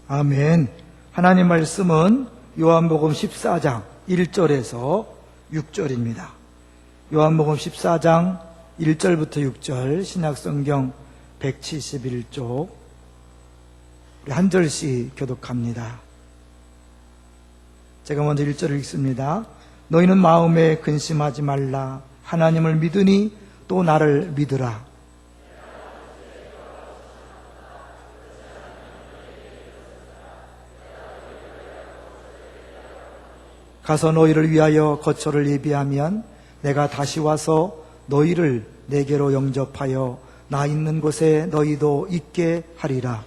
아멘. 하나님 말씀은 요한복음 14장 1절에서 6절입니다. 요한복음 14장 1절부터 6절 신약성경 171쪽 한 절씩 교독합니다. 제가 먼저 1절을 읽습니다. 너희는 마음에 근심하지 말라. 하나님을 믿으니 또 나를 믿으라. 가서 너희를 위하여 거처를 예비하면 내가 다시 와서 너희를 내게로 영접하여 나 있는 곳에 너희도 있게 하리라.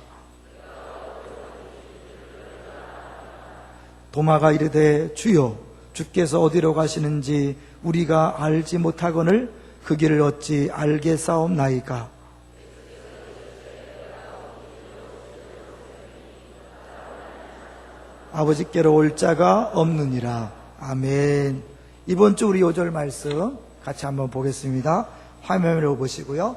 도마가 이르되 주여 주께서 어디로 가시는지 우리가 알지 못하거늘 그 길을 어찌 알겠사옵나이까. 아버지께로 올 자가 없느니라. 아멘. 이번 주 우리 5절 말씀 같이 한번 보겠습니다. 화면으로 보시고요.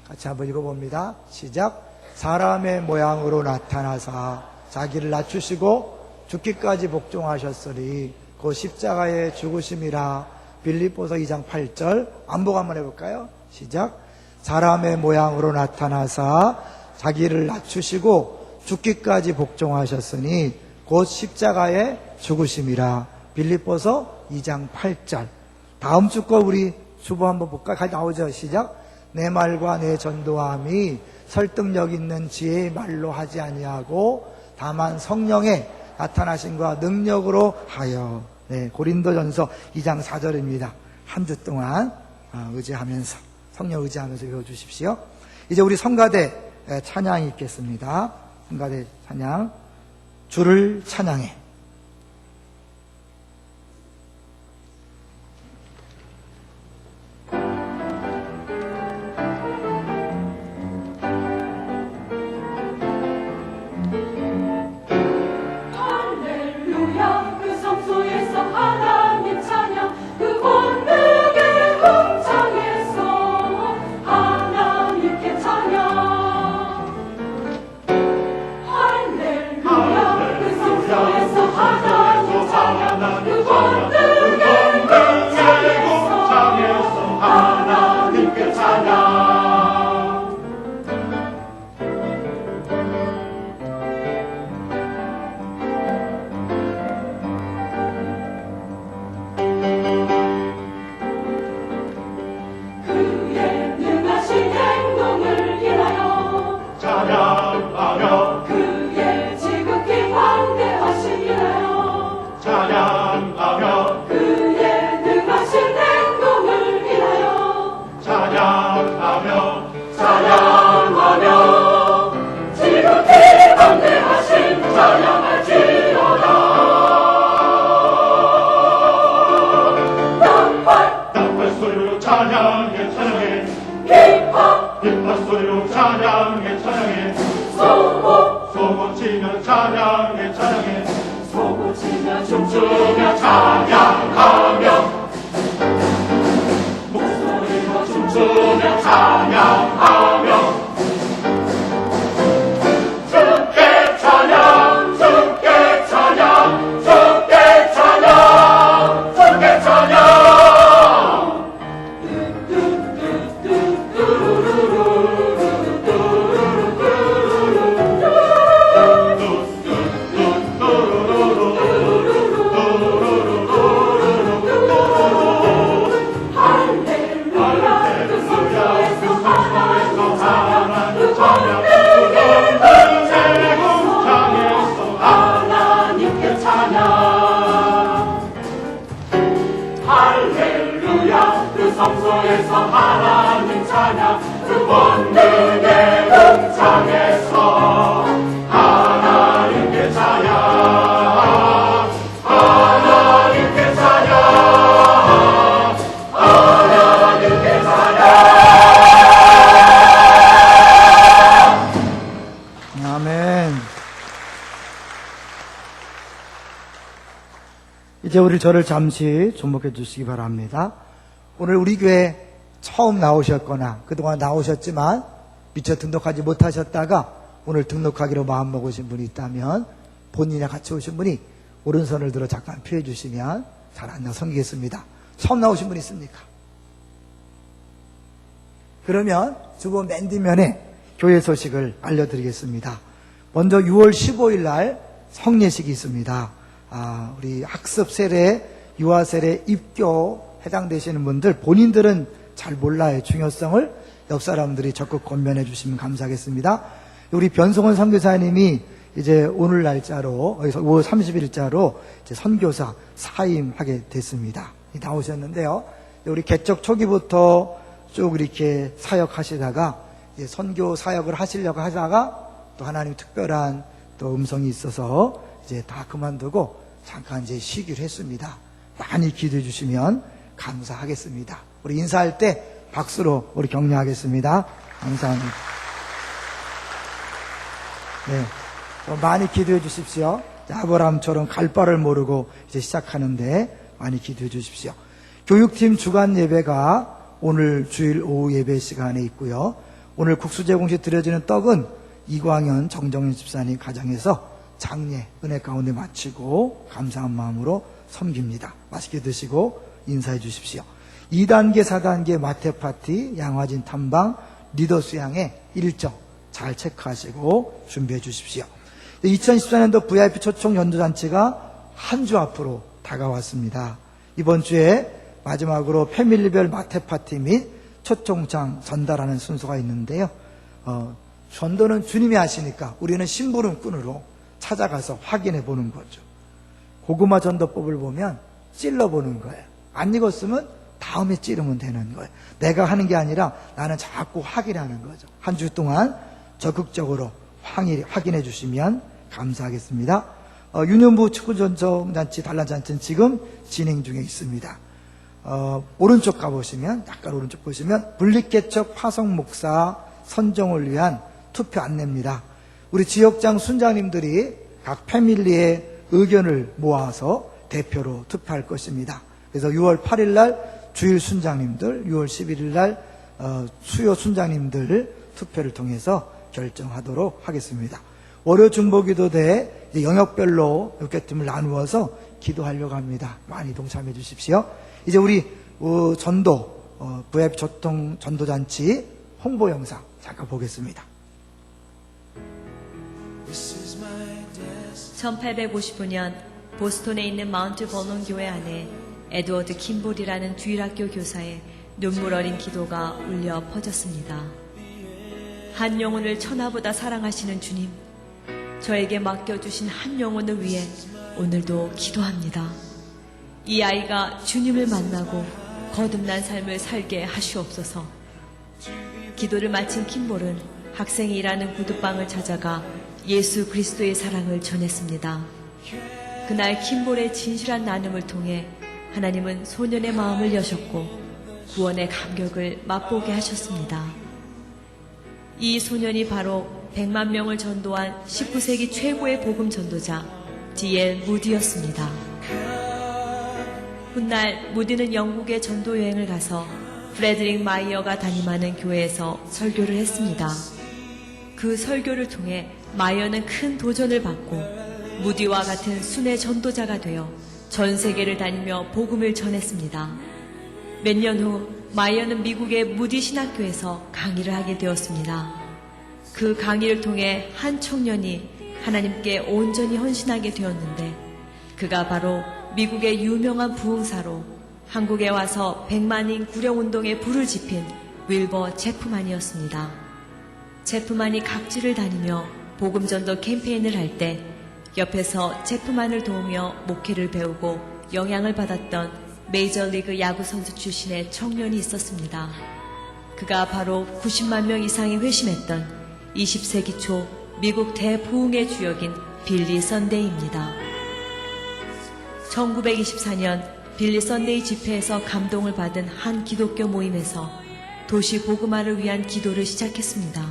같이 한번 읽어봅니다. 시작. 사람의 모양으로 나타나사 자기를 낮추시고 죽기까지 복종하셨으니 그 십자가의 죽으심이라. 빌립보서 2장 8절 암복 한번 해볼까요? 시작. 사람의 모양으로 나타나사 자기를 낮추시고 죽기까지 복종하셨으니 곧 십자가의 죽으심이라. 빌립보서 2장 8절. 다음 주 거 우리 주보 한번 볼까요? 같이 나오죠. 시작. 내 말과 내 전도함이 설득력 있는 지혜의 말로 하지 아니하고 다만 성령의 나타나심과 능력으로 하여. 네, 고린도전서 2장 4절입니다. 한 주 동안 의지하면서 성령 의지하면서 외워주십시오. 이제 우리 성가대 찬양이 있겠습니다. 성가대 찬양. 주를 찬양해. 할렐루야 그 성소에서 하나님 찬양 그 권능의 극장에서 하나님께 찬양. 할렐루야 그 성소에서 하나님 찬양 그 권능의 극장에서 하나님께 찬양. 그의 능하신 행동을 인하여 찬양하며 그의 지극히 광대하신 인하여 찬양하며 그의 능하신 행동을 인하여 찬양하며 찬양하며 지극히 광대하신 찬양할지어다. 나팔 소리로 찬양해 찬양해 기파 깃발 소리로 찬양해 찬양해 소고 치며 찬양해 찬양해 소고 치며 춤추며 찬양하며 목소리로 춤추며 찬양하며 주께 찬양 주께 찬양 주께 찬양 주께 찬양 할렐루야 그 성소에서 하나님 찬양 그 제국장에서 하나님께 찬양. 할렐루야 그 성소에서 하나님 찬양 그 권능의 극장에서 하나님께 찬양. 하나님께 찬양. 하나님께 찬양. 아멘. 이제 우리 저를 잠시 주목해 주시기 바랍니다. 오늘 우리 교회 처음 나오셨거나 그동안 나오셨지만 미처 등록하지 못하셨다가 오늘 등록하기로 마음먹으신 분이 있다면 본인이랑 같이 오신 분이 오른손을 들어 잠깐 피해 주시면 잘 앉아 섬기겠습니다. 처음 나오신 분 있습니까? 그러면 주보 맨 뒷면에 교회 소식을 알려드리겠습니다. 먼저 6월 15일 날 성례식이 있습니다. 우리 학습 세례, 유아 세례, 입교 해당되시는 분들 본인들은 잘 몰라요. 중요성을 옆 사람들이 적극 권면해 주시면 감사하겠습니다. 우리 변성원 선교사님이 이제 오늘 날짜로 5월 30일자로 이제 선교사 사임하게 됐습니다. 나오셨는데요. 우리 개척 초기부터 쭉 이렇게 사역하시다가 이제 선교 사역을 하시려고 하다가 또 하나님 특별한 또 음성이 있어서 이제 다 그만두고 잠깐 이제 쉬기로 했습니다. 많이 기도해 주시면 감사하겠습니다. 우리 인사할 때 박수로 우리 격려하겠습니다. 감사합니다. 네, 많이 기도해 주십시오. 아브라함처럼 갈 바를 모르고 이제 시작하는데 많이 기도해 주십시오. 교육팀 주간 예배가 오늘 주일 오후 예배 시간에 있고요. 오늘 국수 제공시 드려지는 떡은 이광현 정정현 집사님 가정에서 장례 은혜 가운데 마치고 감사한 마음으로 섬깁니다. 맛있게 드시고 인사해 주십시오. 2단계, 4단계 마태 파티, 양화진 탐방, 리더 수양의 일정 잘 체크하시고 준비해 주십시오. 2014년도 VIP 초청 연도잔치가 한 주 앞으로 다가왔습니다. 이번 주에 마지막으로 패밀리별 마태 파티 및 초청장 전달하는 순서가 있는데요. 전도는 주님이 하시니까 우리는 심부름꾼으로 찾아가서 확인해 보는 거죠. 고구마 전도법을 보면 찔러보는 거예요. 안 익었으면 다음에 찌르면 되는 거예요. 내가 하는 게 아니라 나는 자꾸 확인하는 거죠. 한 주 동안 적극적으로 확인해 주시면 감사하겠습니다. 유년부 축구전정잔치 단란잔치는 지금 진행 중에 있습니다. 오른쪽 가보시면, 약간 오른쪽 보시면 분립개척 화성 목사 선정을 위한 투표 안내입니다. 우리 지역장 순장님들이 각 패밀리의 의견을 모아서 대표로 투표할 것입니다. 그래서 6월 8일 날 주일 순장님들, 6월 11일 날 수요 순장님들 투표를 통해서 결정하도록 하겠습니다. 월요 중보기도대 영역별로 교회팀을 나누어서 기도하려고 합니다. 많이 동참해 주십시오. 이제 우리 전도 VIP 조통 전도잔치 홍보 영상 잠깐 보겠습니다. 1855년 보스턴에 있는 마운트 버논 교회 안에 에드워드 킴볼이라는 주일학교 교사의 눈물 어린 기도가 울려 퍼졌습니다. 한 영혼을 천하보다 사랑하시는 주님, 저에게 맡겨주신 한 영혼을 위해 오늘도 기도합니다. 이 아이가 주님을 만나고 거듭난 삶을 살게 하시옵소서. 기도를 마친 킴볼은 학생이 일하는 구두방을 찾아가 예수 그리스도의 사랑을 전했습니다. 그날 킴볼의 진실한 나눔을 통해 하나님은 소년의 마음을 여셨고 구원의 감격을 맛보게 하셨습니다. 이 소년이 바로 100만 명을 전도한 19세기 최고의 복음 전도자 D.L. 무디였습니다. 훗날 무디는 영국에 전도 여행을 가서 프레드릭 마이어가 담임하는 교회에서 설교를 했습니다. 그 설교를 통해 마이어는 큰 도전을 받고 무디와 같은 순회 전도자가 되어 전 세계를 다니며 복음을 전했습니다. 몇 년 후 마이어는 미국의 무디 신학교에서 강의를 하게 되었습니다. 그 강의를 통해 한 청년이 하나님께 온전히 헌신하게 되었는데 그가 바로 미국의 유명한 부흥사로 한국에 와서 100만인 구령운동에 불을 지핀 윌버 제프만이었습니다. 제프만이 각지를 다니며 복음전도 캠페인을 할 때 옆에서 제프만을 도우며 목회를 배우고 영향을 받았던 메이저리그 야구 선수 출신의 청년이 있었습니다. 그가 바로 90만 명 이상이 회심했던 20세기 초 미국 대부흥의 주역인 빌리 선데이입니다. 1924년 빌리 선데이 집회에서 감동을 받은 한 기독교 모임에서 도시 복음화를 위한 기도를 시작했습니다.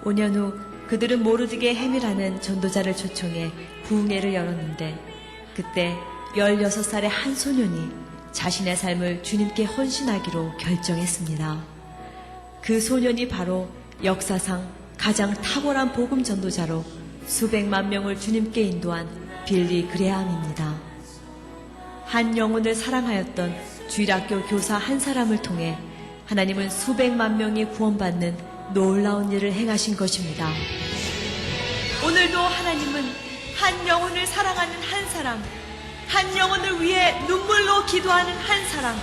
5년 후 그들은 모르드게 해밀하는 전도자를 초청해 부흥회를 열었는데 그때 16살의 한 소년이 자신의 삶을 주님께 헌신하기로 결정했습니다. 그 소년이 바로 역사상 가장 탁월한 복음 전도자로 수백만 명을 주님께 인도한 빌리 그레함입니다. 한 영혼을 사랑하였던 주일학교 교사 한 사람을 통해 하나님은 수백만 명이 구원받는 놀라운 일을 행하신 것입니다. 오늘도 하나님은 한 영혼을 사랑하는 한 사람, 한 영혼을 위해 눈물로 기도하는 한 사람,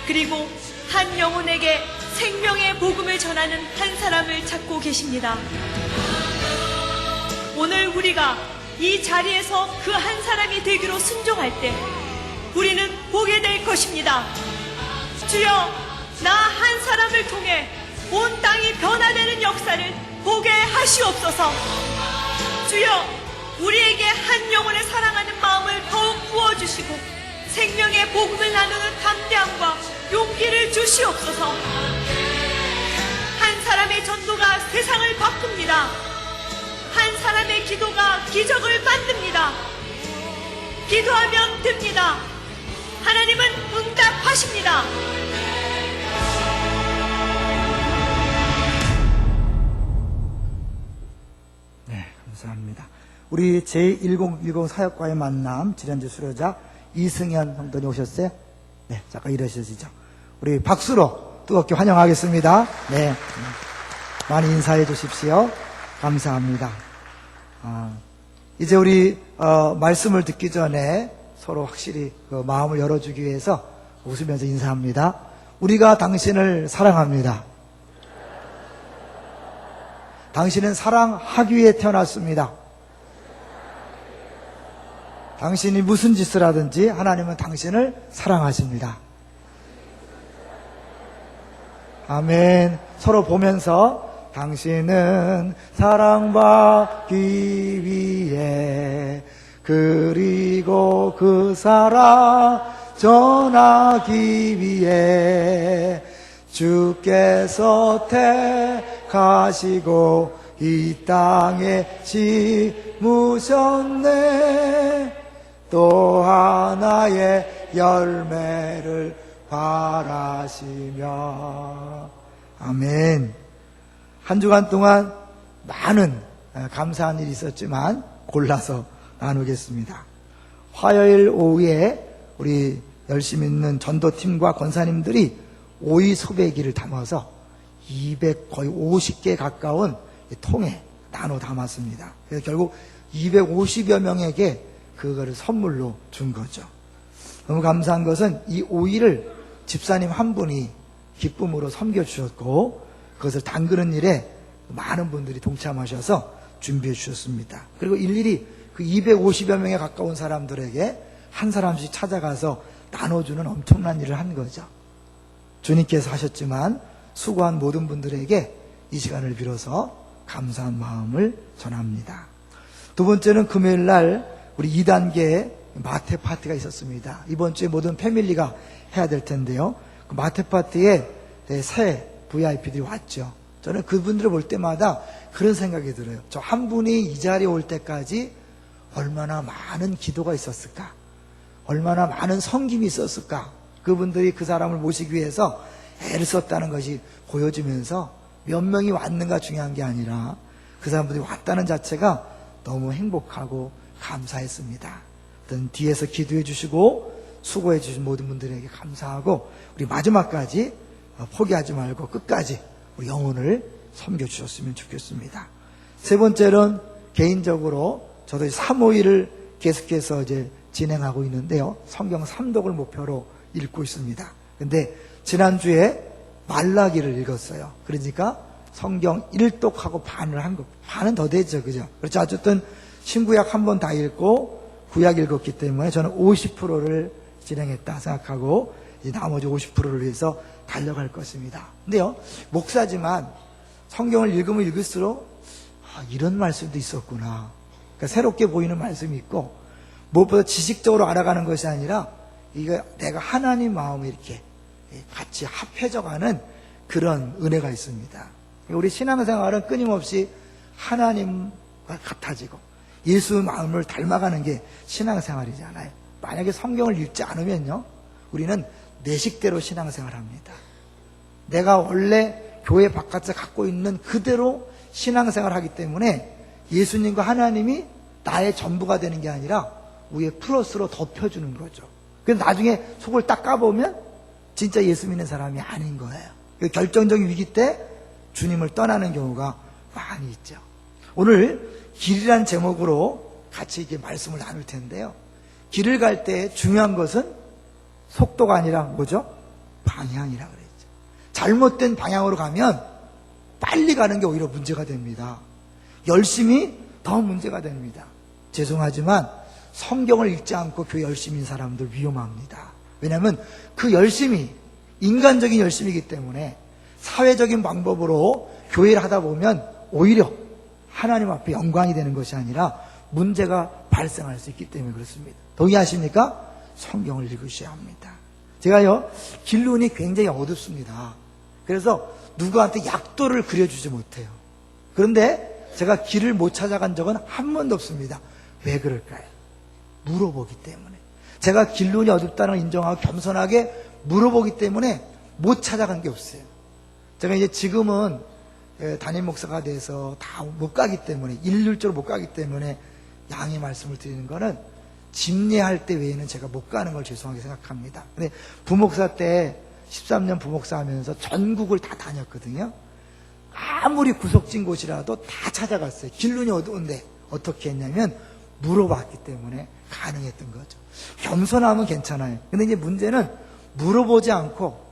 그리고 한 영혼에게 생명의 복음을 전하는 한 사람을 찾고 계십니다. 오늘 우리가 이 자리에서 그 한 사람이 되기로 순종할 때 우리는 보게 될 것입니다. 주여, 나 한 사람을 통해 온 땅이 변화되는 역사를 보게 하시옵소서. 주여, 우리에게 한 영혼을 사랑하는 마음을 더욱 부어주시고 생명의 복음을 나누는 담대함과 용기를 주시옵소서. 한 사람의 전도가 세상을 바꿉니다. 한 사람의 기도가 기적을 만듭니다. 기도하면 됩니다. 하나님은 응답하십니다. 네, 감사합니다. 우리 제1010 사역과의 만남 지난주 수료자 이승현 성도님 오셨어요? 네, 잠깐 일어서시죠. 우리 박수로 뜨겁게 환영하겠습니다. 네, 많이 인사해 주십시오. 감사합니다. 이제 우리 말씀을 듣기 전에 서로 확실히 그 마음을 열어주기 위해서 웃으면서 인사합니다. 우리가 당신을 사랑합니다. 당신은 사랑하기 위해 태어났습니다. 당신이 무슨 짓을 하든지 하나님은 당신을 사랑하십니다. 아멘. 서로 보면서 당신은 사랑받기 위해 그리고 그 사랑 전하기 위해 주께서 택하시고 이 땅에 심으셨네. 또 하나의 열매를 바라시며. 아멘. 한 주간 동안 많은 감사한 일이 있었지만 골라서 나누겠습니다. 화요일 오후에 우리 열심히 있는 전도팀과 권사님들이 오이 소배기를 담아서 200 거의 50개 가까운 통에 나눠 담았습니다. 그래서 결국 250여 명에게 그거를 선물로 준 거죠. 너무 감사한 것은 이 오이를 집사님 한 분이 기쁨으로 섬겨주셨고 그것을 담그는 일에 많은 분들이 동참하셔서 준비해 주셨습니다. 그리고 일일이 그 250여 명에 가까운 사람들에게 한 사람씩 찾아가서 나눠주는 엄청난 일을 한 거죠. 주님께서 하셨지만 수고한 모든 분들에게 이 시간을 빌어서 감사한 마음을 전합니다. 두 번째는 금요일 날 우리 2단계 마태 파티가 있었습니다. 이번 주에 모든 패밀리가 해야 될 텐데요. 그 마태 파티에 새 VIP들이 왔죠. 저는 그분들을 볼 때마다 그런 생각이 들어요. 저 한 분이 이 자리에 올 때까지 얼마나 많은 기도가 있었을까? 얼마나 많은 섬김이 있었을까? 그분들이 그 사람을 모시기 위해서 애를 썼다는 것이 보여지면서 몇 명이 왔는가 중요한 게 아니라 그 사람들이 왔다는 자체가 너무 행복하고 감사했습니다. 어떤 뒤에서 기도해 주시고 수고해 주신 모든 분들에게 감사하고 우리 마지막까지 포기하지 말고 끝까지 우리 영혼을 섬겨주셨으면 좋겠습니다. 세 번째는 개인적으로 저도 351을 계속해서 이제 진행하고 있는데요. 성경 3독을 목표로 읽고 있습니다. 근데 지난주에 말라기를 읽었어요. 그러니까 성경 1독하고 반을 한 거, 반은 더 되죠. 그죠? 그렇죠. 어쨌든 신구약 한 번 다 읽고 구약 읽었기 때문에 저는 50%를 진행했다 생각하고 이제 나머지 50%를 위해서 달려갈 것입니다. 근데요, 목사지만 성경을 읽으면 읽을수록 이런 말씀도 있었구나. 그러니까 새롭게 보이는 말씀이 있고 무엇보다 지식적으로 알아가는 것이 아니라 이거 내가 하나님 마음을 이렇게 같이 합해져가는 그런 은혜가 있습니다. 우리 신앙생활은 끊임없이 하나님과 같아지고 예수 마음을 닮아가는 게 신앙생활이잖아요. 만약에 성경을 읽지 않으면요, 우리는 내 식대로 신앙생활합니다. 내가 원래 교회 바깥에 갖고 있는 그대로 신앙생활을 하기 때문에 예수님과 하나님이 나의 전부가 되는 게 아니라 위에 플러스로 덮여주는 거죠. 그래서 나중에 속을 딱 까보면 진짜 예수 믿는 사람이 아닌 거예요. 그 결정적인 위기 때 주님을 떠나는 경우가 많이 있죠. 오늘 길이란 제목으로 같이 이렇게 말씀을 나눌 텐데요. 길을 갈 때 중요한 것은 속도가 아니라 뭐죠? 방향이라 그랬죠. 잘못된 방향으로 가면 빨리 가는 게 오히려 문제가 됩니다. 열심히 더 문제가 됩니다. 죄송하지만 성경을 읽지 않고 교회 열심인 사람들 위험합니다. 왜냐하면 그 열심이 인간적인 열심이기 때문에 사회적인 방법으로 교회를 하다 보면 오히려 하나님 앞에 영광이 되는 것이 아니라 문제가 발생할 수 있기 때문에 그렇습니다. 동의하십니까? 성경을 읽으셔야 합니다. 제가요, 길눈이 굉장히 어둡습니다. 그래서 누구한테 약도를 그려주지 못해요. 그런데 제가 길을 못 찾아간 적은 한 번도 없습니다. 왜 그럴까요? 물어보기 때문에. 제가 길눈이 어둡다는 걸 인정하고 겸손하게 물어보기 때문에 못 찾아간 게 없어요. 제가 이제 지금은 담임 목사가 돼서 다 못 가기 때문에, 일률적으로 못 가기 때문에 양해 말씀을 드리는 거는 집례할 때 외에는 제가 못 가는 걸 죄송하게 생각합니다. 근데 부목사 때 13년 부목사 하면서 전국을 다 다녔거든요. 아무리 구석진 곳이라도 다 찾아갔어요. 길눈이 어두운데 어떻게 했냐면 물어봤기 때문에 가능했던 거죠. 겸손하면 괜찮아요. 근데 이제 문제는 물어보지 않고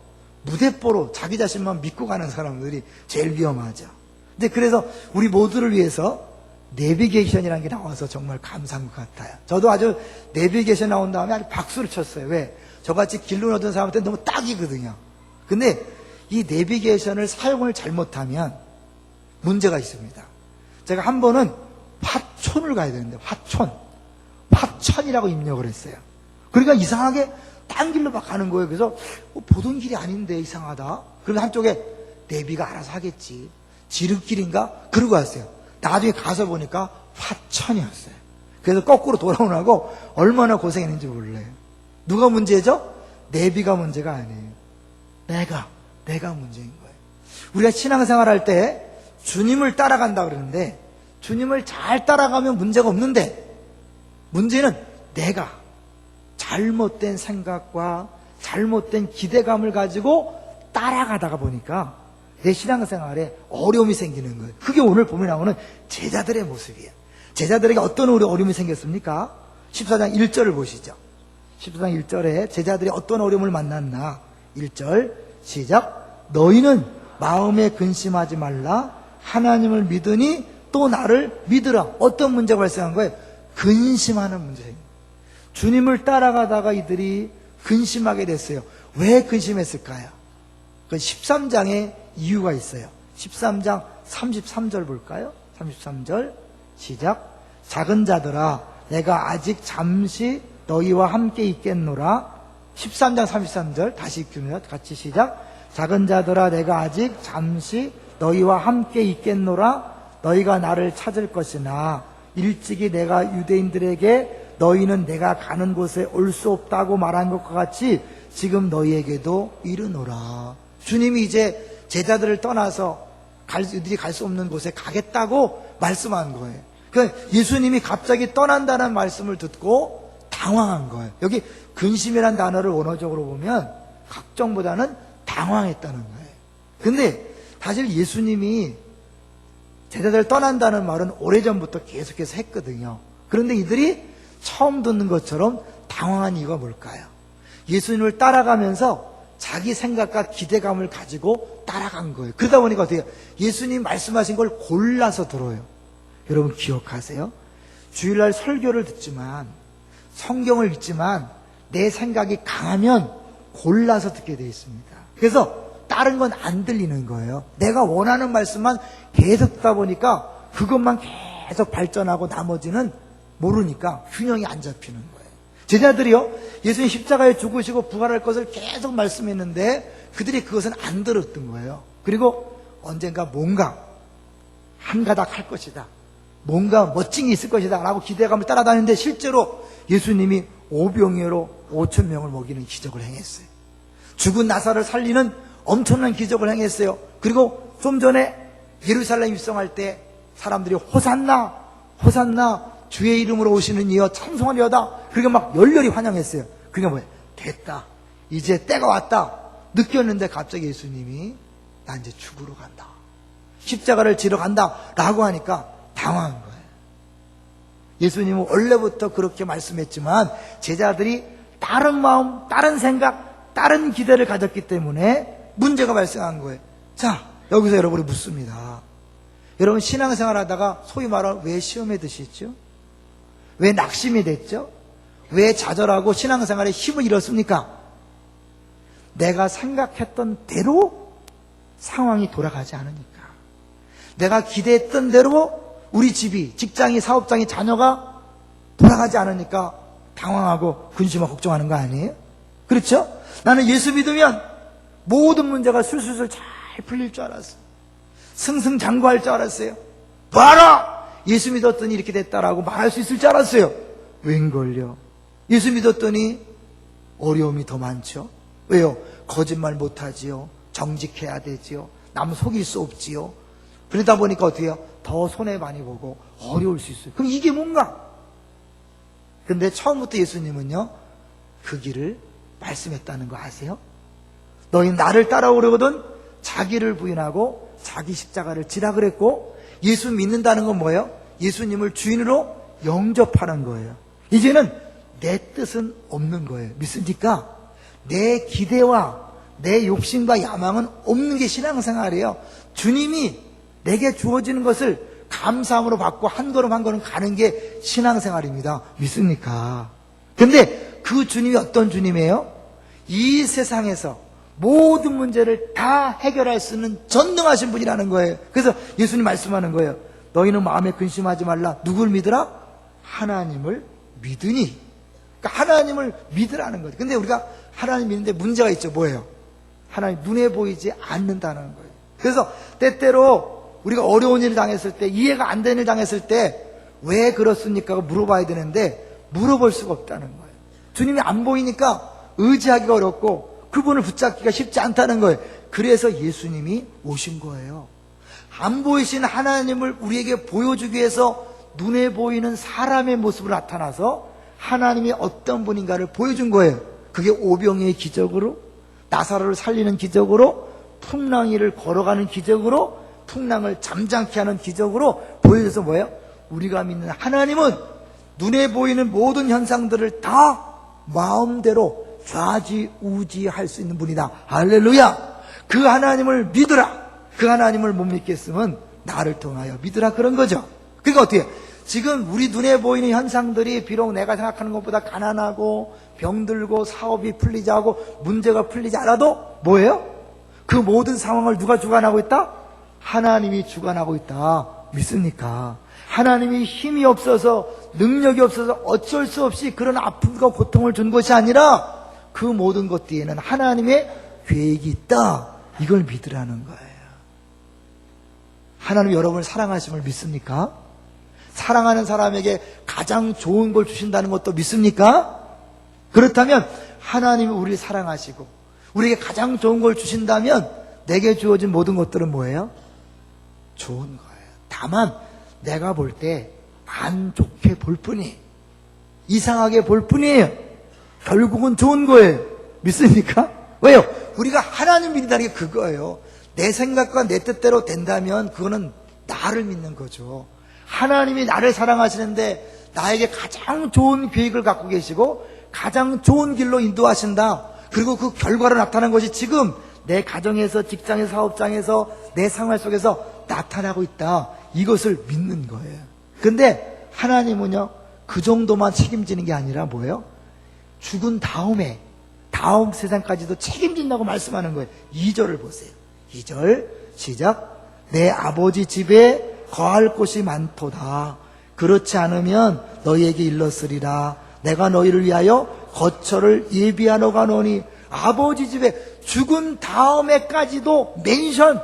무대뽀로 자기 자신만 믿고 가는 사람들이 제일 위험하죠. 근데 그래서 우리 모두를 위해서 내비게이션이라는 게 나와서 정말 감사한 것 같아요. 저도 아주 내비게이션 나온 다음에 아주 박수를 쳤어요. 왜? 저같이 길눈 얻은 사람한테 너무 딱이거든요. 근데 이 내비게이션을 사용을 잘못하면 문제가 있습니다. 제가 한 번은 화촌을 가야 되는데 화천이라고 입력을 했어요. 그러니까 이상하게 딴 길로 막 가는 거예요. 그래서 보던 길이 아닌데 이상하다. 그러면 한쪽에 내비가 알아서 하겠지. 지름길인가? 그러고 왔어요. 나중에 가서 보니까 화천이었어요. 그래서 거꾸로 돌아오라고 얼마나 고생했는지 몰라요. 누가 문제죠? 내비가 문제가 아니에요. 내가 문제인 거예요. 우리가 신앙생활 할 때 주님을 따라간다 그러는데 주님을 잘 따라가면 문제가 없는데 문제는 내가 잘못된 생각과 잘못된 기대감을 가지고 따라가다가 보니까 내 신앙생활에 어려움이 생기는 거예요. 그게 오늘 보면 나오는 제자들의 모습이에요. 제자들에게 어떤 어려움이 생겼습니까? 14장 1절을 보시죠. 14장 1절에 제자들이 어떤 어려움을 만났나? 1절 시작. 너희는 마음에 근심하지 말라. 하나님을 믿으니 또 나를 믿으라. 어떤 문제가 발생한 거예요? 근심하는 문제예요. 주님을 따라가다가 이들이 근심하게 됐어요. 왜 근심했을까요? 그 13장에 이유가 있어요. 13장 33절 볼까요? 33절 시작. 작은 자들아 내가 아직 잠시 너희와 함께 있겠노라. 13장 33절 다시 읽습니다. 같이 시작. 작은 자들아 내가 아직 잠시 너희와 함께 있겠노라. 너희가 나를 찾을 것이나 일찍이 내가 유대인들에게 너희는 내가 가는 곳에 올 수 없다고 말한 것과 같이 지금 너희에게도 이르노라. 주님이 이제 제자들을 떠나서 이들이 갈 수 없는 곳에 가겠다고 말씀한 거예요. 그러니까 예수님이 갑자기 떠난다는 말씀을 듣고 당황한 거예요. 여기 근심이라는 단어를 원어적으로 보면 걱정보다는 당황했다는 거예요. 근데 사실 예수님이 제자들 떠난다는 말은 오래전부터 계속해서 했거든요. 그런데 이들이 처음 듣는 것처럼 당황한 이유가 뭘까요? 예수님을 따라가면서 자기 생각과 기대감을 가지고 따라간 거예요. 그러다 보니까 어떻게 해요? 예수님 말씀하신 걸 골라서 들어요. 여러분 기억하세요? 주일날 설교를 듣지만 성경을 읽지만 내 생각이 강하면 골라서 듣게 되어 있습니다. 그래서 다른 건 안 들리는 거예요. 내가 원하는 말씀만 계속 듣다 보니까 그것만 계속 발전하고 나머지는 모르니까 균형이 안 잡히는 거예요. 제자들이요, 예수님 십자가에 죽으시고 부활할 것을 계속 말씀했는데 그들이 그것은 안 들었던 거예요. 그리고 언젠가 뭔가 한 가닥 할 것이다, 뭔가 멋진 게 있을 것이다 라고 기대감을 따라다니는데 실제로 예수님이 오병이어로 5천 명을 먹이는 기적을 행했어요. 죽은 나사를 살리는 엄청난 기적을 행했어요. 그리고 좀 전에 예루살렘 입성할 때 사람들이 호산나 호산나 주의 이름으로 오시는 이여 찬송하리로다. 그러니까 막 열렬히 환영했어요. 그러니까 뭐예요? 됐다, 이제 때가 왔다 느꼈는데 갑자기 예수님이 나 이제 죽으러 간다, 십자가를 지러 간다 라고 하니까 당황한 거예요. 예수님은 원래부터 그렇게 말씀했지만 제자들이 다른 마음, 다른 생각, 다른 기대를 가졌기 때문에 문제가 발생한 거예요. 자, 여기서 여러분이 묻습니다. 여러분 신앙생활 하다가 소위 말하는 왜 시험에 드시죠? 왜 낙심이 됐죠? 왜 좌절하고 신앙생활에 힘을 잃었습니까? 내가 생각했던 대로 상황이 돌아가지 않으니까. 내가 기대했던 대로 우리 집이, 직장이, 사업장이, 자녀가 돌아가지 않으니까 당황하고 근심하고 걱정하는 거 아니에요? 그렇죠? 나는 예수 믿으면 모든 문제가 술술술 잘 풀릴 줄 알았어. 승승장구할 줄 알았어요. 봐라! 예수 믿었더니 이렇게 됐다라고 말할 수 있을 줄 알았어요. 웬걸요? 예수 믿었더니 어려움이 더 많죠. 왜요? 거짓말 못하지요. 정직해야 되지요. 남 속일 수 없지요. 그러다 보니까 어떻게 해요? 더 손해 많이 보고 어려울 수 있어요. 그럼 이게 뭔가? 근데 처음부터 예수님은요, 그 길을 말씀했다는 거 아세요? 너희 나를 따라오려거든 자기를 부인하고 자기 십자가를 지라 그랬고, 예수 믿는다는 건 뭐예요? 예수님을 주인으로 영접하는 거예요. 이제는 내 뜻은 없는 거예요. 믿습니까? 내 기대와 내 욕심과 야망은 없는 게 신앙생활이에요. 주님이 내게 주어지는 것을 감사함으로 받고 한 걸음 한 걸음 가는 게 신앙생활입니다. 믿습니까? 근데 그 주님이 어떤 주님이에요? 이 세상에서 모든 문제를 다 해결할 수 있는 전능하신 분이라는 거예요. 그래서 예수님 말씀하는 거예요. 너희는 마음에 근심하지 말라. 누굴 믿으라? 하나님을 믿으니. 그러니까 하나님을 믿으라는 거죠. 근데 우리가 하나님 믿는데 문제가 있죠. 뭐예요? 하나님 눈에 보이지 않는다는 거예요. 그래서 때때로 우리가 어려운 일을 당했을 때, 이해가 안 되는 일을 당했을 때 왜 그렇습니까? 물어봐야 되는데 물어볼 수가 없다는 거예요. 주님이 안 보이니까 의지하기가 어렵고 그분을 붙잡기가 쉽지 않다는 거예요. 그래서 예수님이 오신 거예요. 안 보이신 하나님을 우리에게 보여주기 위해서 눈에 보이는 사람의 모습으로 나타나서 하나님이 어떤 분인가를 보여준 거예요. 그게 오병이의 기적으로, 나사로를 살리는 기적으로, 풍랑이를 걸어가는 기적으로, 풍랑을 잠잠케 하는 기적으로 보여줘서 뭐예요? 우리가 믿는 하나님은 눈에 보이는 모든 현상들을 다 마음대로 좌지우지할 수 있는 분이다. 할렐루야! 그 하나님을 믿으라. 그 하나님을 못 믿겠으면 나를 통하여 믿으라, 그런 거죠. 그러니까 어떻게 해요? 지금 우리 눈에 보이는 현상들이 비록 내가 생각하는 것보다 가난하고 병들고 사업이 풀리지 않고 문제가 풀리지 않아도 뭐예요? 그 모든 상황을 누가 주관하고 있다? 하나님이 주관하고 있다. 믿습니까? 하나님이 힘이 없어서, 능력이 없어서 어쩔 수 없이 그런 아픔과 고통을 준 것이 아니라 그 모든 것 뒤에는 하나님의 계획이 있다. 이걸 믿으라는 거예요. 하나님 여러분을 사랑하심을 믿습니까? 사랑하는 사람에게 가장 좋은 걸 주신다는 것도 믿습니까? 그렇다면 하나님이 우리를 사랑하시고 우리에게 가장 좋은 걸 주신다면 내게 주어진 모든 것들은 뭐예요? 좋은 거예요. 다만 내가 볼 때 안 좋게 볼 뿐이, 이상하게 볼 뿐이에요. 결국은 좋은 거예요. 믿습니까? 왜요? 우리가 하나님 믿는다는 게 그거예요. 내 생각과 내 뜻대로 된다면 그거는 나를 믿는 거죠. 하나님이 나를 사랑하시는데 나에게 가장 좋은 계획을 갖고 계시고 가장 좋은 길로 인도하신다. 그리고 그 결과로 나타난 것이 지금 내 가정에서, 직장에서, 사업장에서, 내 생활 속에서 나타나고 있다. 이것을 믿는 거예요. 근데 하나님은요, 그 정도만 책임지는 게 아니라 뭐예요? 죽은 다음에 다음 세상까지도 책임진다고 말씀하는 거예요. 2절을 보세요. 2절 시작. 내 아버지 집에 거할 곳이 많도다. 그렇지 않으면 너희에게 일렀으리라. 내가 너희를 위하여 거처를 예비하러 가노니. 아버지 집에 죽은 다음에까지도 멘션,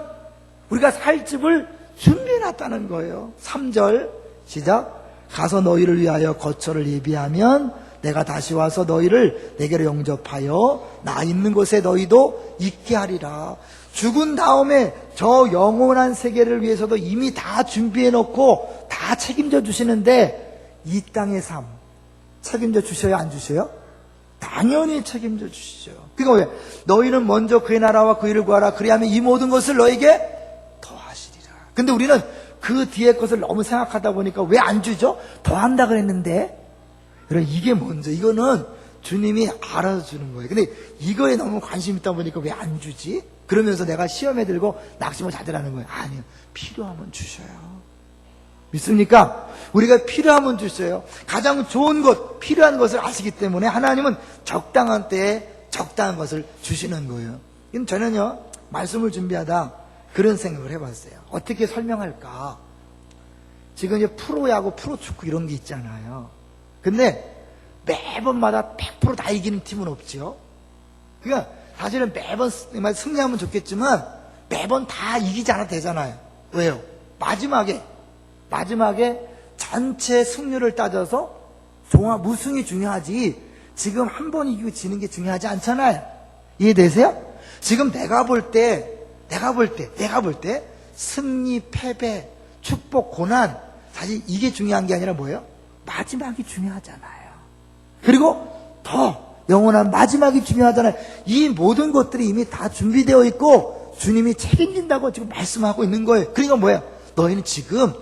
우리가 살 집을 준비해놨다는 거예요. 3절 시작. 가서 너희를 위하여 거처를 예비하면 내가 다시 와서 너희를 내게로 영접하여 나 있는 곳에 너희도 있게 하리라. 죽은 다음에 저 영원한 세계를 위해서도 이미 다 준비해 놓고 다 책임져 주시는데 이 땅의 삶 책임져 주셔요, 안 주셔요? 당연히 책임져 주시죠. 그러니까 왜? 너희는 먼저 그의 나라와 그 일을 구하라. 그리하면 이 모든 것을 너에게 더하시리라. 근데 우리는 그 뒤에 것을 너무 생각하다 보니까 왜 안 주죠? 더한다 그랬는데. 그럼 이게 먼저, 이거는 주님이 알아서 주는 거예요. 근데 이거에 너무 관심 있다 보니까 왜 안 주지? 그러면서 내가 시험에 들고 낙심을 자들하는 거예요. 아니요, 필요하면 주셔요. 믿습니까? 우리가 필요하면 주셔요. 가장 좋은 것, 필요한 것을 아시기 때문에 하나님은 적당한 때에 적당한 것을 주시는 거예요. 저는요, 말씀을 준비하다 그런 생각을 해봤어요. 어떻게 설명할까? 지금 이제 프로야구, 프로축구 이런 게 있잖아요. 근데 매번마다 100% 다 이기는 팀은 없죠. 그러니까 사실은 매번 승리하면 좋겠지만 매번 다 이기지 않아도 되잖아요. 왜요? 마지막에 전체 승률을 따져서 무승이 중요하지 지금 한 번 이기고 지는 게 중요하지 않잖아요. 이해되세요? 지금 내가 볼 때 승리, 패배, 축복, 고난 사실 이게 중요한 게 아니라 뭐예요? 마지막이 중요하잖아요. 그리고 더 영원한 마지막이 중요하잖아요. 이 모든 것들이 이미 다 준비되어 있고 주님이 책임진다고 지금 말씀하고 있는 거예요. 그러니까 뭐예요? 너희는 지금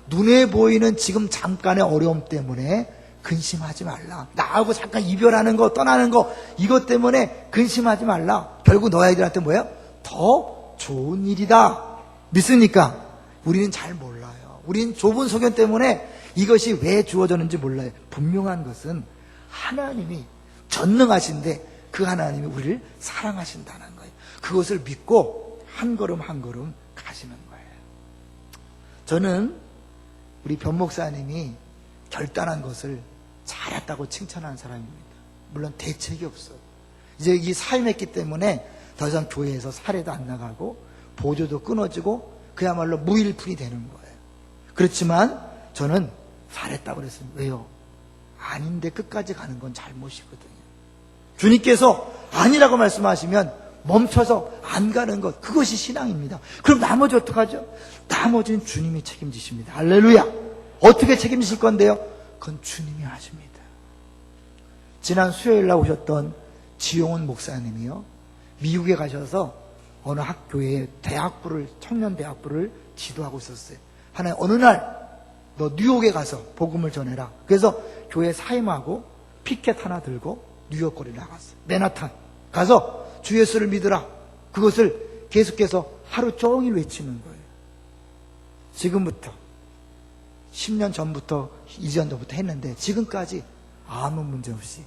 눈에 보이는 지금 잠깐의 어려움 때문에 근심하지 말라. 나하고 잠깐 이별하는 거, 떠나는 거, 이것 때문에 근심하지 말라. 결국 너희들한테 뭐예요? 더 좋은 일이다. 믿습니까? 우리는 잘 몰라요. 우리는 좁은 소견 때문에 이것이 왜 주어졌는지 몰라요. 분명한 것은 하나님이 전능하신데 그 하나님이 우리를 사랑하신다는 거예요. 그것을 믿고 한 걸음 한 걸음 가시는 거예요. 저는 우리 변 목사님이 결단한 것을 잘했다고 칭찬하는 사람입니다. 물론 대책이 없어요. 이제 이 사임했기 때문에 더 이상 교회에서 사례도 안 나가고 보조도 끊어지고 그야말로 무일푼이 되는 거예요. 그렇지만 저는 잘했다고 그랬습니다. 왜요? 아닌데 끝까지 가는 건 잘못이거든요. 주님께서 아니라고 말씀하시면 멈춰서 안 가는 것, 그것이 신앙입니다. 그럼 나머지 어떡하죠? 나머지는 주님이 책임지십니다. 할렐루야! 어떻게 책임지실 건데요? 그건 주님이 하십니다. 지난 수요일 날 오셨던 지용훈 목사님이요, 미국에 가셔서 어느 학교에 청년 대학부를 지도하고 있었어요. 하나님 어느 날 너 뉴욕에 가서 복음을 전해라. 그래서 교회 사임하고 피켓 하나 들고 뉴욕 거리 나갔어요. 맨하탄 가서 주 예수를 믿으라. 그것을 계속해서 하루 종일 외치는 거예요. 지금부터 10년 전부터 이전부터 했는데 지금까지 아무 문제 없이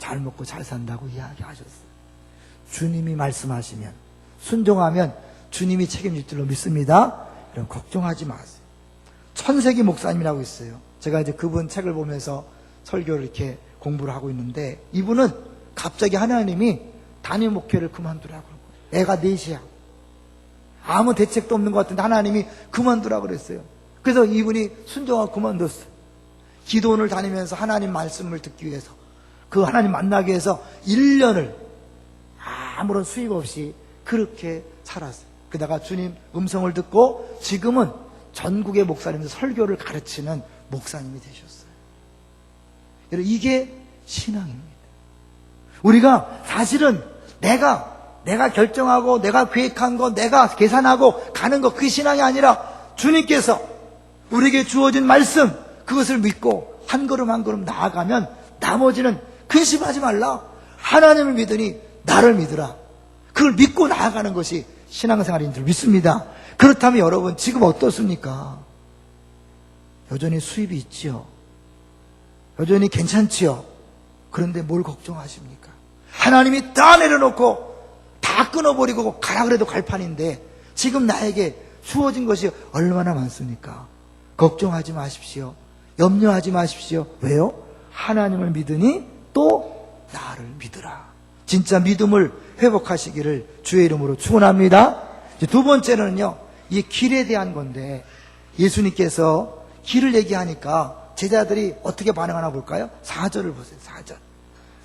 잘 먹고 잘 산다고 이야기하셨어요. 주님이 말씀하시면 순종하면 주님이 책임질 줄로 믿습니다. 그럼 걱정하지 마세요. 천세기 목사님이라고 있어요. 제가 이제 그분 책을 보면서 설교를 이렇게 공부를 하고 있는데 이분은 갑자기 하나님이 단임 목회를 그만두라고 그런 거예요. 애가 넷이야. 아무 대책도 없는 것 같은데 하나님이 그만두라고 그랬어요. 그래서 이분이 순종하고 그만뒀어요. 기도원을 다니면서 하나님 말씀을 듣기 위해서, 그 하나님 만나기 위해서 1년을 아무런 수입 없이 그렇게 살았어요. 그러다가 주님 음성을 듣고 지금은 전국의 목사님들 설교를 가르치는 목사님이 되셨어요. 여러분, 이게 신앙입니다. 우리가 사실은 내가 결정하고 내가 계획한 거, 내가 계산하고 가는 거, 그 신앙이 아니라 주님께서 우리에게 주어진 말씀, 그것을 믿고 한 걸음 한 걸음 나아가면 나머지는 근심하지 말라. 하나님을 믿으니 나를 믿으라. 그걸 믿고 나아가는 것이 신앙생활인 줄 믿습니다. 그렇다면 여러분 지금 어떻습니까? 여전히 수입이 있지요. 여전히 괜찮지요. 그런데 뭘 걱정하십니까? 하나님이 다 내려놓고 다 끊어버리고 가라 그래도 갈 판인데 지금 나에게 주어진 것이 얼마나 많습니까? 걱정하지 마십시오. 염려하지 마십시오. 왜요? 하나님을 믿으니 또 나를 믿으라. 진짜 믿음을 회복하시기를 주의 이름으로 축원합니다. 두 번째는요, 이 길에 대한 건데 예수님께서 길을 얘기하니까 제자들이 어떻게 반응하나 볼까요? 4절을 보세요.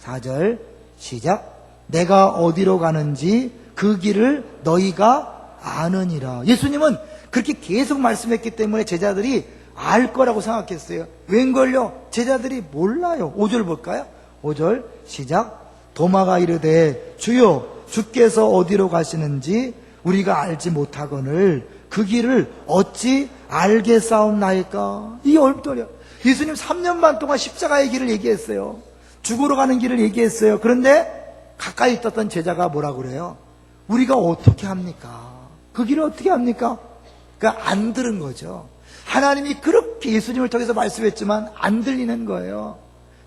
4절 시작. 내가 어디로 가는지 그 길을 너희가 아느니라. 예수님은 그렇게 계속 말씀했기 때문에 제자들이 알 거라고 생각했어요. 웬걸요? 제자들이 몰라요. 5절 볼까요? 5절 시작. 도마가 이르되 주여 주께서 어디로 가시는지 우리가 알지 못하거늘 그 길을 어찌 알겠사옵나이까. 이 얼떨려. 예수님 3년 반 동안 십자가의 길을 얘기했어요. 죽으러 가는 길을 얘기했어요. 그런데 가까이 있었던 제자가 뭐라고 그래요? 우리가 어떻게 합니까? 그 길을 어떻게 합니까? 그러니까 안 들은 거죠. 하나님이 그렇게 예수님을 통해서 말씀했지만 안 들리는 거예요.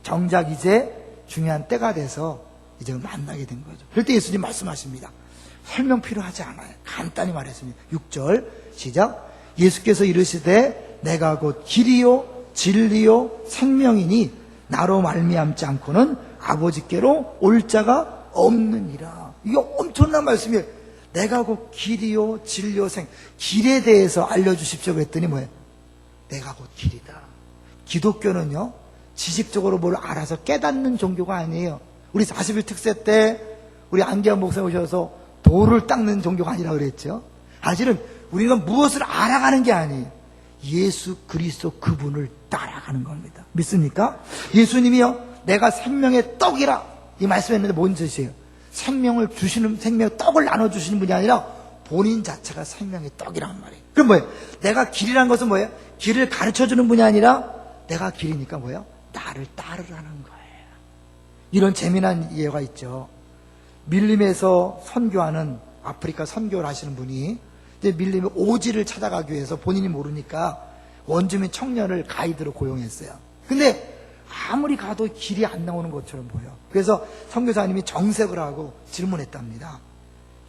정작 이제 중요한 때가 돼서 이제 만나게 된 거죠. 그럴 때 예수님 말씀하십니다. 설명 필요하지 않아요. 간단히 말했습니다. 6절 시작. 예수께서 이르시되 내가 곧 길이요 진리요 생명이니 나로 말미암지 않고는 아버지께로 올 자가 없느니라. 이게 엄청난 말씀이에요. 내가 곧 길이요 진리요 생, 길에 대해서 알려주십시오 그랬더니 뭐예요? 내가 곧 길이다. 기독교는요 지식적으로 뭘 알아서 깨닫는 종교가 아니에요. 우리 40일 특세 때 우리 안기환 목사 오셔서 돌을 닦는 종교가 아니라 그랬죠. 사실은 우리가 무엇을 알아가는 게 아니에요. 예수 그리스도 그분을 따라가는 겁니다. 믿습니까? 예수님이요 내가 생명의 떡이라 이 말씀했는데 뭔 뜻이에요? 생명을 주시는, 생명의 떡을 나눠주시는 분이 아니라 본인 자체가 생명의 떡이란 말이에요. 그럼 뭐예요? 내가 길이라는 것은 뭐예요? 길을 가르쳐주는 분이 아니라 내가 길이니까 뭐예요? 나를 따르라는 거예요. 이런 재미난 예가 있죠. 밀림에서 선교하는 아프리카 선교를 하시는 분이 이제 밀림의 오지를 찾아가기 위해서 본인이 모르니까 원주민 청년을 가이드로 고용했어요. 근데 아무리 가도 길이 안 나오는 것처럼 보여. 그래서 선교사님이 정색을 하고 질문했답니다.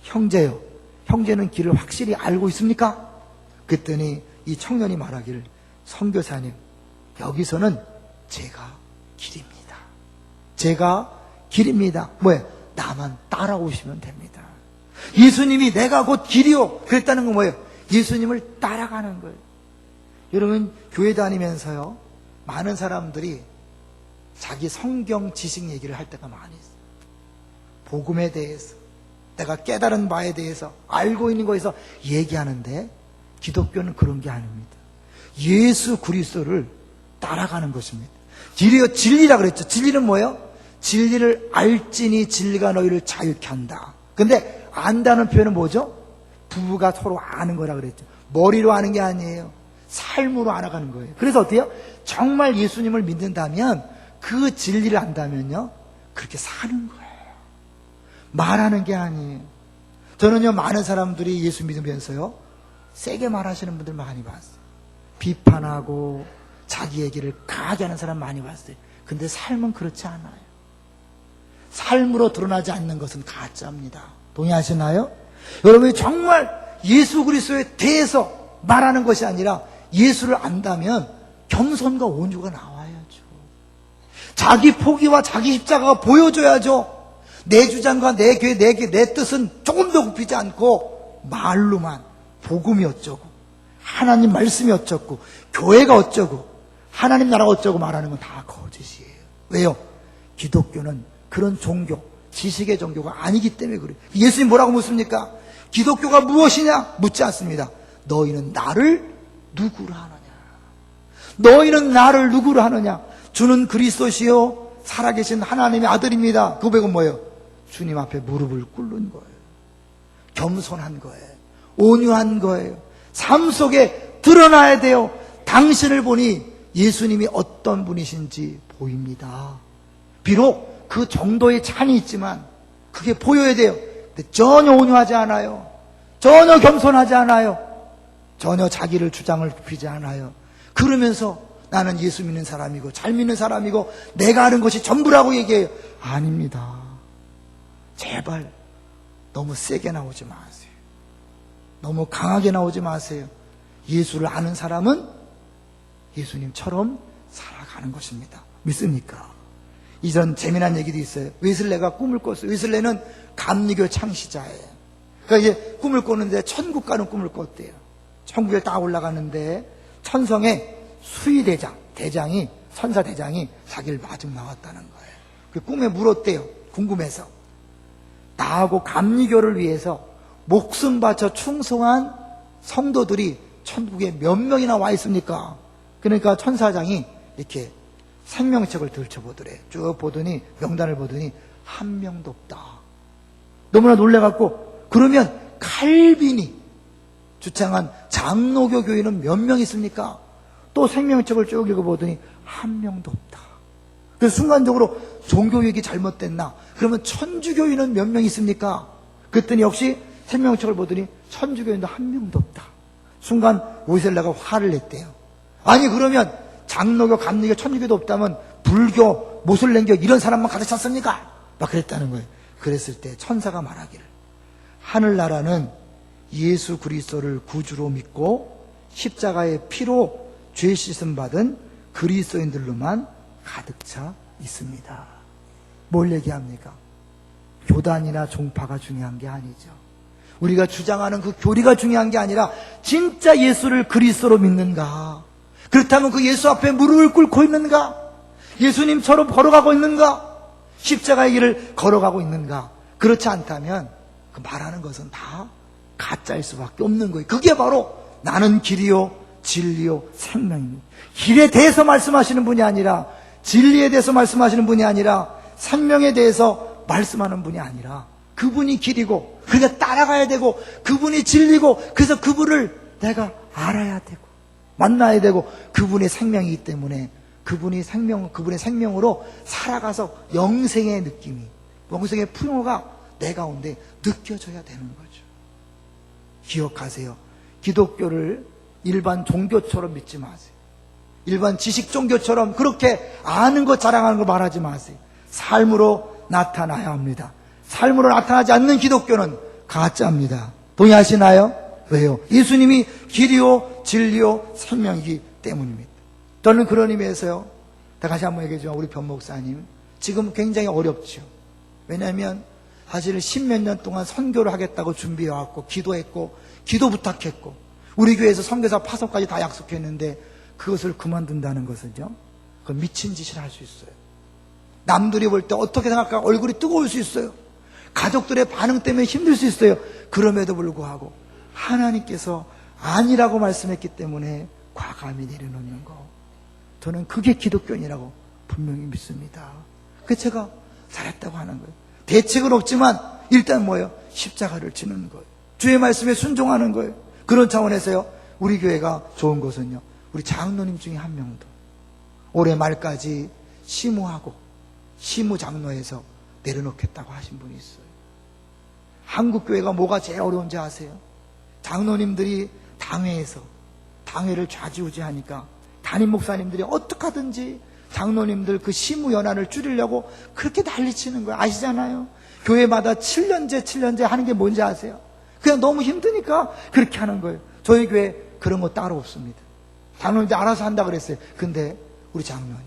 형제요, 형제는 길을 확실히 알고 있습니까? 그랬더니 이 청년이 말하기를 선교사님, 여기서는 제가 길입니다. 제가 길입니다. 뭐예요? 나만 따라오시면 됩니다. 예수님이 내가 곧 길이요 그랬다는 건 뭐예요? 예수님을 따라가는 거예요. 여러분 교회 다니면서요 많은 사람들이 자기 성경 지식 얘기를 할 때가 많이 있어요. 복음에 대해서 내가 깨달은 바에 대해서 알고 있는 거에서 얘기하는데 기독교는 그런 게 아닙니다. 예수 그리스도를 따라가는 것입니다. 길이요 진리라 그랬죠. 진리는 뭐예요? 진리를 알지니 진리가 너희를 자유케 한다. 근데 안다는 표현은 뭐죠? 부부가 서로 아는 거라 그랬죠. 머리로 아는 게 아니에요. 삶으로 알아가는 거예요. 그래서 어때요? 정말 예수님을 믿는다면 그 진리를 안다면요 그렇게 사는 거예요. 말하는 게 아니에요. 저는요 많은 사람들이 예수 믿으면서요 세게 말하시는 분들 많이 봤어요. 비판하고 자기 얘기를 강하게 하는 사람 많이 봤어요. 근데 삶은 그렇지 않아요. 삶으로 드러나지 않는 것은 가짜입니다. 동의하시나요? 여러분이 정말 예수 그리스도에 대해서 말하는 것이 아니라 예수를 안다면 겸손과 온유가 나와야죠. 자기 포기와 자기 십자가가 보여줘야죠. 내 주장과 내 교회, 내 뜻은 조금 더 굽히지 않고 말로만 복음이 어쩌고 하나님 말씀이 어쩌고 교회가 어쩌고 하나님 나라가 어쩌고 말하는 건 다 거짓이에요. 왜요? 기독교는 그런 종교, 지식의 종교가 아니기 때문에 그래요. 예수님 뭐라고 묻습니까? 기독교가 무엇이냐? 묻지 않습니다. 너희는 나를 누구로 하느냐? 너희는 나를 누구로 하느냐? 주는 그리스도시요 살아계신 하나님의 아들입니다. 그 고백은 뭐예요? 주님 앞에 무릎을 꿇는 거예요. 겸손한 거예요. 온유한 거예요. 삶 속에 드러나야 돼요. 당신을 보니 예수님이 어떤 분이신지 보입니다. 비록 그 정도의 찬이 있지만 그게 보여야 돼요. 근데 전혀 온유하지 않아요. 전혀 겸손하지 않아요. 전혀 자기를 주장을 굽히지 않아요. 그러면서 나는 예수 믿는 사람이고 잘 믿는 사람이고 내가 아는 것이 전부라고 얘기해요. 아닙니다. 제발 너무 세게 나오지 마세요. 너무 강하게 나오지 마세요. 예수를 아는 사람은 예수님처럼 살아가는 것입니다. 믿습니까? 이전 재미난 얘기도 있어요. 웨슬레가 꿈을 꿨어요. 웨슬레는 감리교 창시자예요. 그러니까 이제 꿈을 꿨는데 천국 가는 꿈을 꿨대요. 천국에 딱 올라가는데 천성에 수의대장, 선사 대장이 자기를 마중 나왔다는 거예요. 그 꿈에 물었대요. 궁금해서. 나하고 감리교를 위해서 목숨 바쳐 충성한 성도들이 천국에 몇 명이나 와 있습니까? 그러니까 천사장이 이렇게 생명책을 들춰보더래. 쭉 보더니, 명단을 보더니 한 명도 없다. 너무나 놀래갖고, 그러면 칼빈이 주창한 장로교 교인은 몇 명 있습니까? 또 생명책을 쭉 읽어보더니 한 명도 없다. 그래서 순간적으로 종교육이 잘못됐나? 그러면 천주교인은 몇 명 있습니까? 그랬더니 역시 생명책을 보더니 천주교인도 한 명도 없다. 순간 오이셀라가 화를 냈대요. 아니 그러면 장로교, 감리교, 천주교도 없다면 불교, 모슬렘교 이런 사람만 가득 찼습니까? 막 그랬다는 거예요. 그랬을 때 천사가 말하기를, 하늘나라는 예수 그리스도를 구주로 믿고 십자가의 피로 죄 씻음 받은 그리스도인들로만 가득 차 있습니다. 뭘 얘기합니까? 교단이나 종파가 중요한 게 아니죠. 우리가 주장하는 그 교리가 중요한 게 아니라 진짜 예수를 그리스도로 믿는가? 그렇다면 그 예수 앞에 무릎을 꿇고 있는가? 예수님처럼 걸어가고 있는가? 십자가의 길을 걸어가고 있는가? 그렇지 않다면 그 말하는 것은 다 가짜일 수밖에 없는 거예요. 그게 바로 나는 길이요 진리요 생명입니다. 길에 대해서 말씀하시는 분이 아니라, 진리에 대해서 말씀하시는 분이 아니라, 생명에 대해서 말씀하는 분이 아니라, 그분이 길이고 그러니까 따라가야 되고, 그분이 진리고 그래서 그분을 내가 알아야 되고 만나야 되고, 그분의 생명이기 때문에 그분의 생명으로 살아가서 영생의 느낌이, 영생의 풍요가 내 가운데 느껴져야 되는 거죠. 기억하세요. 기독교를 일반 종교처럼 믿지 마세요. 일반 지식 종교처럼 그렇게 아는 것, 자랑하는 거 말하지 마세요. 삶으로 나타나야 합니다. 삶으로 나타나지 않는 기독교는 가짜입니다. 동의하시나요? 왜요? 예수님이 길이요 진리요 생명이기 때문입니다. 저는 그런 의미에서요, 다시 한번 얘기해주면 우리 변 목사님 지금 굉장히 어렵죠. 왜냐하면 사실은 10몇 년 동안 선교를 하겠다고 준비해왔고, 기도했고, 기도 부탁했고, 우리 교회에서 선교사 파송까지 다 약속했는데 그것을 그만둔다는 것은요, 그건 미친 짓을 할 수 있어요. 남들이 볼 때 어떻게 생각할까 얼굴이 뜨거울 수 있어요. 가족들의 반응 때문에 힘들 수 있어요. 그럼에도 불구하고 하나님께서 아니라고 말씀했기 때문에 과감히 내려놓는 거, 저는 그게 기독교인이라고 분명히 믿습니다. 그래서 제가 잘했다고 하는 거예요. 대책은 없지만 일단 뭐예요? 십자가를 지는 거예요. 주의 말씀에 순종하는 거예요. 그런 차원에서요, 우리 교회가 좋은 것은요, 우리 장로님 중에 한 명도 올해 말까지 시무하고 시무장로에서 내려놓겠다고 하신 분이 있어요. 한국교회가 뭐가 제일 어려운지 아세요? 장로님들이 당회에서 당회를 좌지우지하니까 담임 목사님들이 어떻게 하든지 장로님들 그 시무연한을 줄이려고 그렇게 난리치는 거예요. 아시잖아요. 교회마다 7년제 하는 게 뭔지 아세요? 그냥 너무 힘드니까 그렇게 하는 거예요. 저희 교회 그런 거 따로 없습니다. 장로님들 알아서 한다 그랬어요. 근데 우리 장로님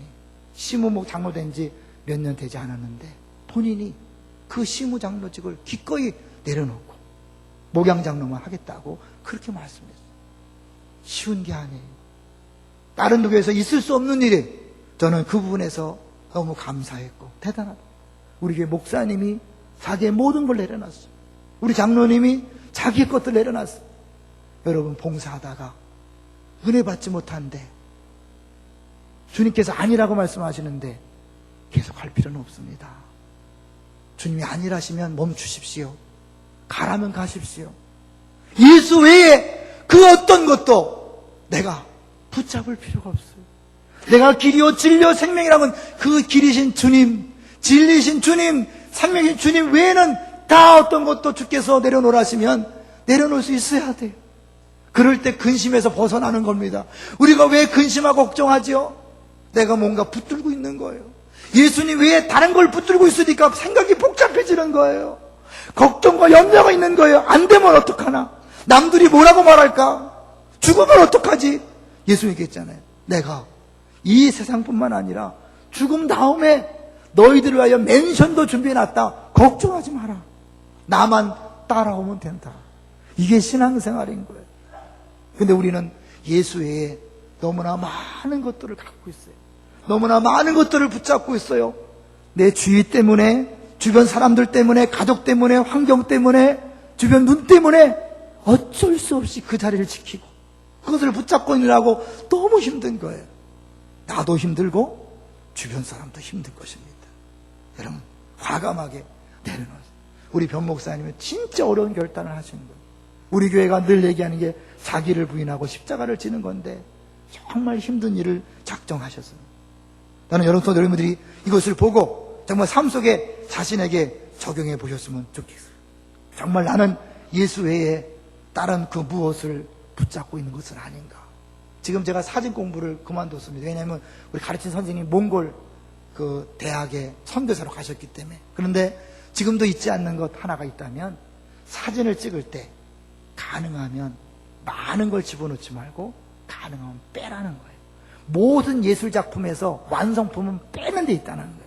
시무목 장로 된 지 몇 년 되지 않았는데 본인이 그 시무장로직을 기꺼이 내려놓고 목양장로만 하겠다고 그렇게 말씀했어요. 쉬운 게 아니에요. 다른 교회에서 있을 수 없는 일이에요. 저는 그 부분에서 너무 감사했고 대단하다. 우리 교회 목사님이 자기의 모든 걸 내려놨어요. 우리 장로님이 자기의 것들 내려놨어요. 여러분, 봉사하다가 은혜 받지 못한데 주님께서 아니라고 말씀하시는데 계속 할 필요는 없습니다. 주님이 아니라시면 멈추십시오. 가라면 가십시오. 예수 외에 그 어떤 것도 내가 붙잡을 필요가 없어요. 내가 길이요 진리요 생명이라면 그 길이신 주님, 진리신 주님, 생명이신 주님 외에는 다 어떤 것도 주께서 내려놓으라시면 내려놓을 수 있어야 돼요. 그럴 때 근심에서 벗어나는 겁니다. 우리가 왜 근심하고 걱정하죠? 내가 뭔가 붙들고 있는 거예요. 예수님 외에 다른 걸 붙들고 있으니까 생각이 복잡해지는 거예요. 걱정과 염려가 있는 거예요. 안 되면 어떡하나? 남들이 뭐라고 말할까? 죽으면 어떡하지? 예수 얘기했잖아요. 내가 이 세상뿐만 아니라 죽음 다음에 너희들을 위하여 맨션도 준비해놨다. 걱정하지 마라. 나만 따라오면 된다. 이게 신앙생활인 거예요. 근데 우리는 예수 외에 너무나 많은 것들을 갖고 있어요. 너무나 많은 것들을 붙잡고 있어요. 내 주의 때문에 주변 사람들 때문에, 가족 때문에, 환경 때문에, 주변 눈 때문에 어쩔 수 없이 그 자리를 지키고 그것을 붙잡고 있느라고 너무 힘든 거예요. 나도 힘들고 주변 사람도 힘들 것입니다. 여러분, 과감하게 내려놓으세요. 우리 변 목사님은 진짜 어려운 결단을 하시는 거예요. 우리 교회가 늘 얘기하는 게 자기를 부인하고 십자가를 지는 건데 정말 힘든 일을 작정하셨어요. 나는 여러분들이 이것을 보고 정말 삶 속에 자신에게 적용해 보셨으면 좋겠어요. 정말 나는 예수 외에 다른 그 무엇을 붙잡고 있는 것은 아닌가. 지금 제가 사진 공부를 그만뒀습니다. 왜냐하면 우리 가르친 선생님이 몽골 그 대학에 선교사로 가셨기 때문에. 그런데 지금도 잊지 않는 것 하나가 있다면, 사진을 찍을 때 가능하면 많은 걸 집어넣지 말고 가능하면 빼라는 거예요. 모든 예술 작품에서 완성품은 빼는 데 있다는 거예요.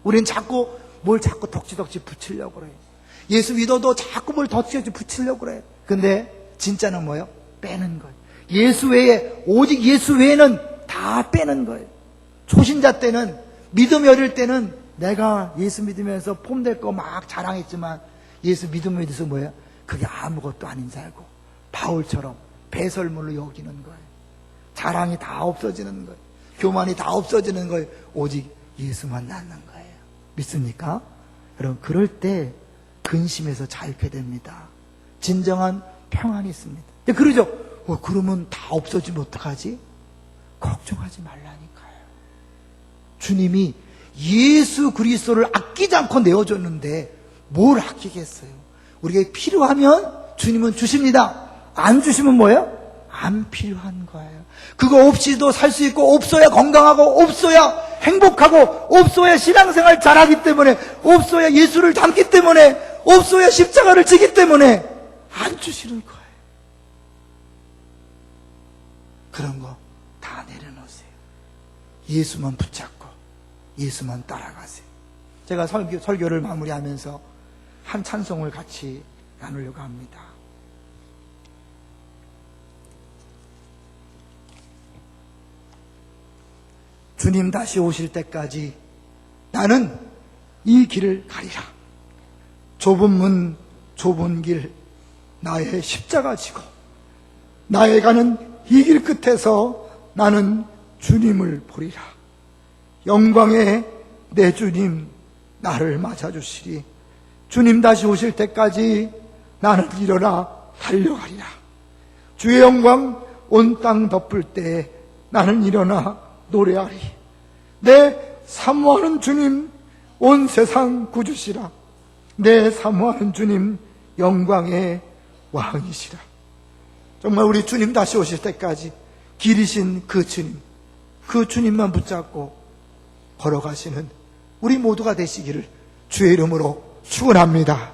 우리는 자꾸 뭘 자꾸 덕지덕지 붙이려고 그래요. 예수 믿어도 자꾸 뭘 덕지덕지 붙이려고 그래요. 근데 진짜는 뭐예요? 빼는 거예요. 예수 외에, 오직 예수 외에는 다 빼는 거예요. 초신자 때는, 믿음이 어릴 때는 내가 예수 믿으면서 폼될 거 막 자랑했지만 예수 믿음에 대해서 뭐예요? 그게 아무것도 아닌 줄 알고 바울처럼 배설물로 여기는 거예요. 자랑이 다 없어지는 거예요. 교만이 다 없어지는 거예요. 오직 예수만 남는 거예요. 믿습니까? 여러분, 그럴 때 근심에서 자유케 됩니다. 진정한 평안이 있습니다. 그러죠? 그러면 다 없어지면 어떡하지? 걱정하지 말라니까요. 주님이 예수 그리스도를 아끼지 않고 내어줬는데 뭘 아끼겠어요? 우리에게 필요하면 주님은 주십니다. 안 주시면 뭐예요? 안 필요한 거예요. 그거 없이도 살 수 있고, 없어야 건강하고, 없어야 행복하고, 없어야 신앙생활 잘하기 때문에, 없어야 예수를 닮기 때문에, 없어야 십자가를 지기 때문에 안 주시는 거예요. 그런 거 다 내려놓으세요. 예수만 붙잡고 예수만 따라가세요. 제가 설교를 마무리하면서 한 찬송을 같이 나누려고 합니다. 주님 다시 오실 때까지 나는 이 길을 가리라. 좁은 문, 좁은 길, 나의 십자가 지고 나의 가는 이 길 끝에서 나는 주님을 보리라. 영광의 내 주님 나를 맞아주시리. 주님 다시 오실 때까지 나는 일어나 달려가리라. 주의 영광 온 땅 덮을 때에 나는 일어나 노래하리. 내 사모하는 주님 온 세상 구주시라. 내 사모하는 주님 영광의 왕이시라. 정말 우리 주님 다시 오실 때까지 길이신 그 주님, 그 주님만 붙잡고 걸어가시는 우리 모두가 되시기를 주의 이름으로 축원합니다.